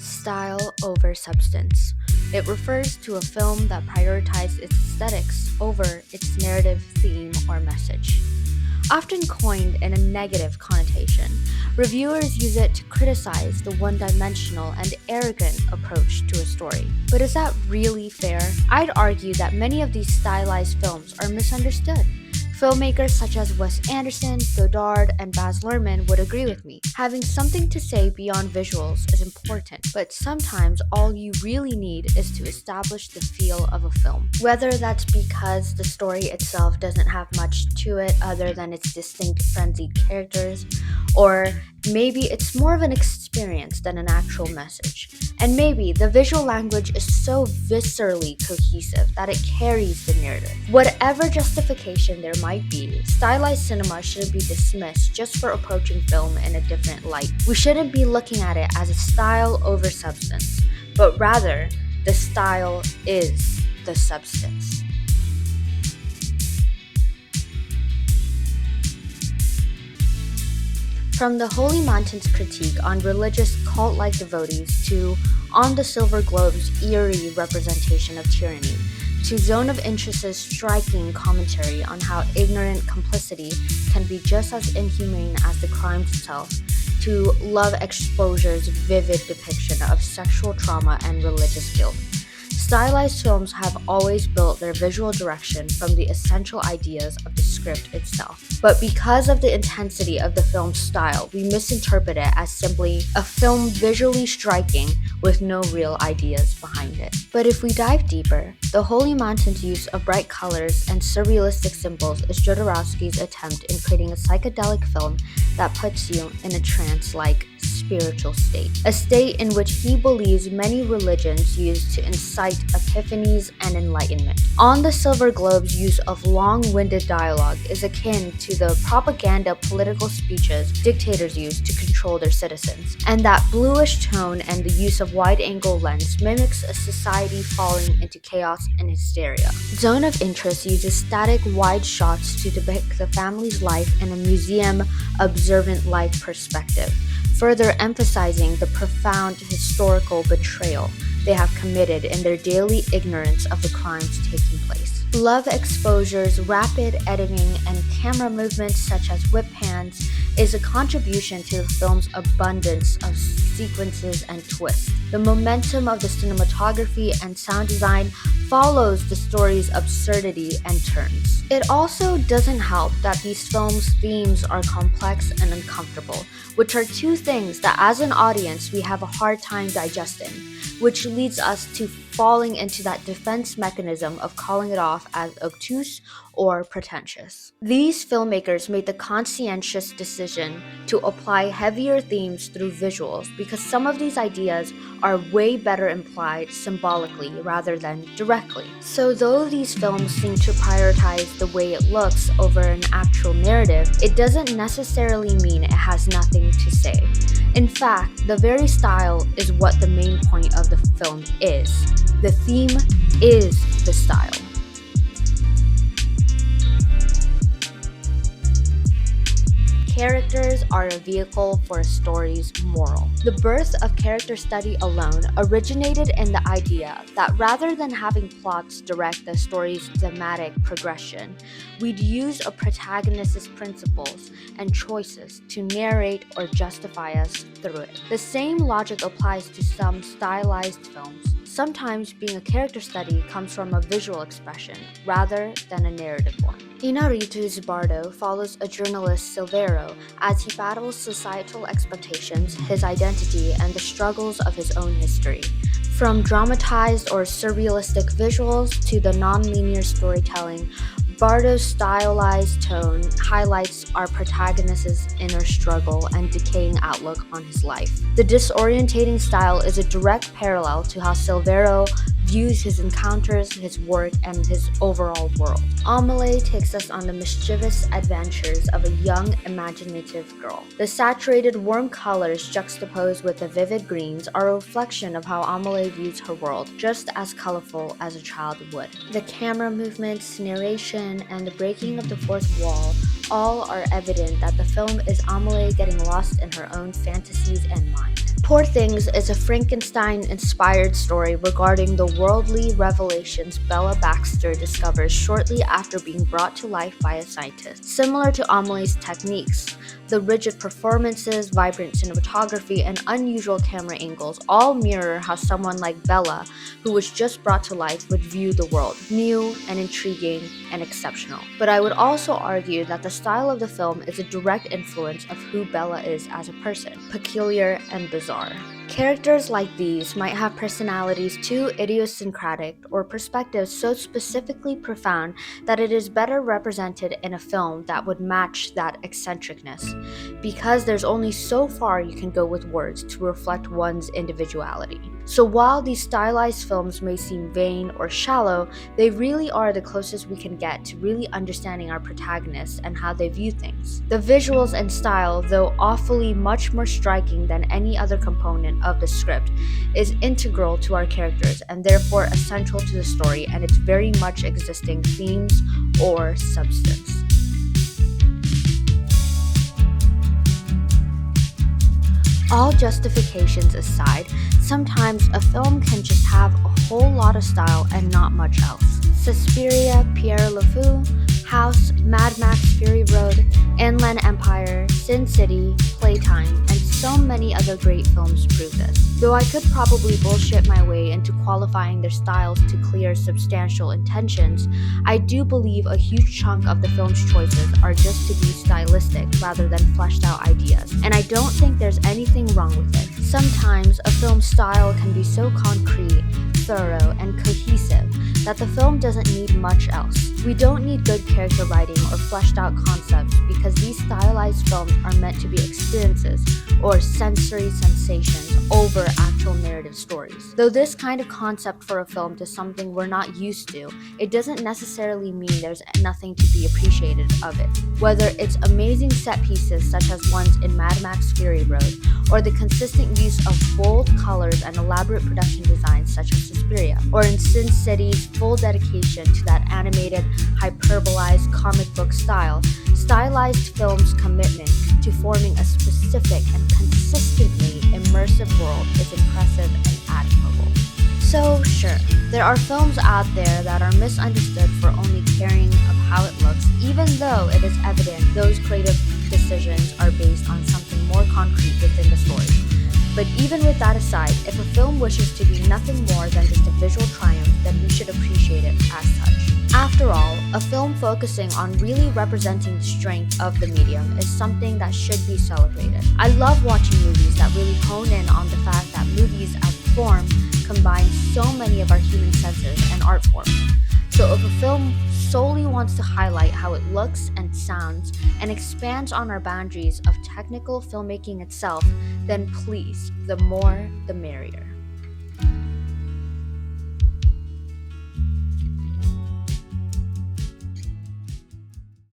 Style over substance. It refers to a film that prioritizes its aesthetics over its narrative, theme, or message. Often coined in a negative connotation, reviewers use it to criticize the one dimensional and arrogant approach to a story. But is that really fair? I'd argue that many of these stylized films are misunderstood. Filmmakers such as Wes Anderson, Godard, and Baz Luhrmann would agree with me. Having something to say beyond visuals is important, but sometimes all you really need is to establish the feel of a film. Whether that's because the story itself doesn't have much to it other than its distinct frenzied characters, or maybe it's more of an experience than an actual message. And maybe the visual language is so viscerally cohesive that it carries the narrative. Whatever justification there might be, stylized cinema shouldn't be dismissed just for approaching film in a different light. We shouldn't be looking at it as a style over substance, but rather, the style is the substance. From the Holy Mountain's critique on religious cult-like devotees to On the Silver Globe's eerie representation of tyranny, to Zone of Interest's striking commentary on how ignorant complicity can be just as inhumane as the crime itself, to Love Exposure's vivid depiction of sexual trauma and religious guilt. Stylized films have always built their visual direction from the essential ideas of the script itself. But because of the intensity of the film's style, we misinterpret it as simply a film visually striking with no real ideas behind it. But if we dive deeper, the Holy Mountain's use of bright colors and surrealistic symbols is Jodorowsky's attempt in creating a psychedelic film that puts you in a trance-like spiritual state, a state in which he believes many religions use to incite epiphanies and enlightenment. On the Silver Globe's use of long-winded dialogue is akin to the propaganda political speeches dictators use to control their citizens, and that bluish tone and the use of wide-angle lens mimics a society falling into chaos and hysteria. Zone of Interest uses static, wide shots to depict the family's life in a museum observant-like perspective, further emphasizing the profound historical betrayal they have committed in their daily ignorance of the crimes taking place. Love Exposure's rapid editing and camera movements such as whip hands is a contribution to the film's abundance of sequences and twists. The momentum of the cinematography and sound design follows the story's absurdity and turns. It also doesn't help that these films' themes are complex and uncomfortable, which are two things that as an audience we have a hard time digesting, which leads us to falling into that defense mechanism of calling it off as obtuse or pretentious. These filmmakers made the conscientious decision to apply heavier themes through visuals because some of these ideas are way better implied symbolically rather than directly. So though these films seem to prioritize the way it looks over an actual narrative, it doesn't necessarily mean it has nothing to say. In fact, the very style is what the main point of the film is. The theme is the style. Characters are a vehicle for a story's moral. The birth of character study alone originated in the idea that rather than having plots direct the story's thematic progression, we'd use a protagonist's principles and choices to narrate or justify us through it. The same logic applies to some stylized films. Sometimes being a character study comes from a visual expression rather than a narrative one. Inarritu's Bardo follows a journalist, Silvero, as he battles societal expectations, his identity, and the struggles of his own history. From dramatized or surrealistic visuals to the non-linear storytelling, Bardo's stylized tone highlights our protagonist's inner struggle and decaying outlook on his life. The disorientating style is a direct parallel to how Silvero views his encounters, his work, and his overall world. Amelie takes us on the mischievous adventures of a young, imaginative girl. The saturated, warm colors juxtaposed with the vivid greens are a reflection of how Amelie views her world, just as colorful as a child would. The camera movements, narration, and the breaking of the fourth wall all are evident that the film is Amelie getting lost in her own fantasies and mind. Poor Things is a Frankenstein-inspired story regarding the worldly revelations Bella Baxter discovers shortly after being brought to life by a scientist. Similar to Amelie's techniques, the rigid performances, vibrant cinematography, and unusual camera angles all mirror how someone like Bella, who was just brought to life, would view the world: new and intriguing and exceptional. But I would also argue that the style of the film is a direct influence of who Bella is as a person: peculiar and bizarre. Characters like these might have personalities too idiosyncratic or perspectives so specifically profound that it is better represented in a film that would match that eccentricness, because there's only so far you can go with words to reflect one's individuality. So while these stylized films may seem vain or shallow, they really are the closest we can get to really understanding our protagonists and how they view things. The visuals and style, though awfully much more striking than any other component of the script, is integral to our characters and therefore essential to the story and its very much existing themes or substance. All justifications aside, sometimes a film can just have a whole lot of style and not much else. Suspiria, Pierre LeFou, House, Mad Max Fury Road, Inland Empire, Sin City, Playtime, and so many other great films prove this. Though I could probably bullshit my way into qualifying their styles to clear substantial intentions, I do believe a huge chunk of the film's choices are just to be stylistic rather than fleshed out ideas, and I don't think there's anything wrong with it. Sometimes a film's style can be so concrete, thorough, and cohesive that the film doesn't need much else. We don't need good character writing or fleshed out concepts because these stylized films are meant to be experiences or sensory sensations over actual narrative stories. Though this kind of concept for a film is something we're not used to, it doesn't necessarily mean there's nothing to be appreciated of it. Whether it's amazing set pieces such as ones in Mad Max Fury Road, or the consistent use of bold colors and elaborate production designs such as Suspiria, or in Sin City's full dedication to that animated, hyperbolized comic book style, stylized film's commitment to forming a specific and consistently immersive world is impressive and admirable. So sure, there are films out there that are misunderstood for only caring of how it looks, even though it is evident those creative decisions are based on something more concrete within the story. But even with that aside, if a film wishes to be nothing more than just a visual triumph, then we should appreciate it as such. After all, a film focusing on really representing the strength of the medium is something that should be celebrated. I love watching movies that really hone in on the fact that movies as a form combine so many of our human senses and art forms. So if a film solely wants to highlight how it looks and sounds and expands on our boundaries of technical filmmaking itself, then please, the more the merrier.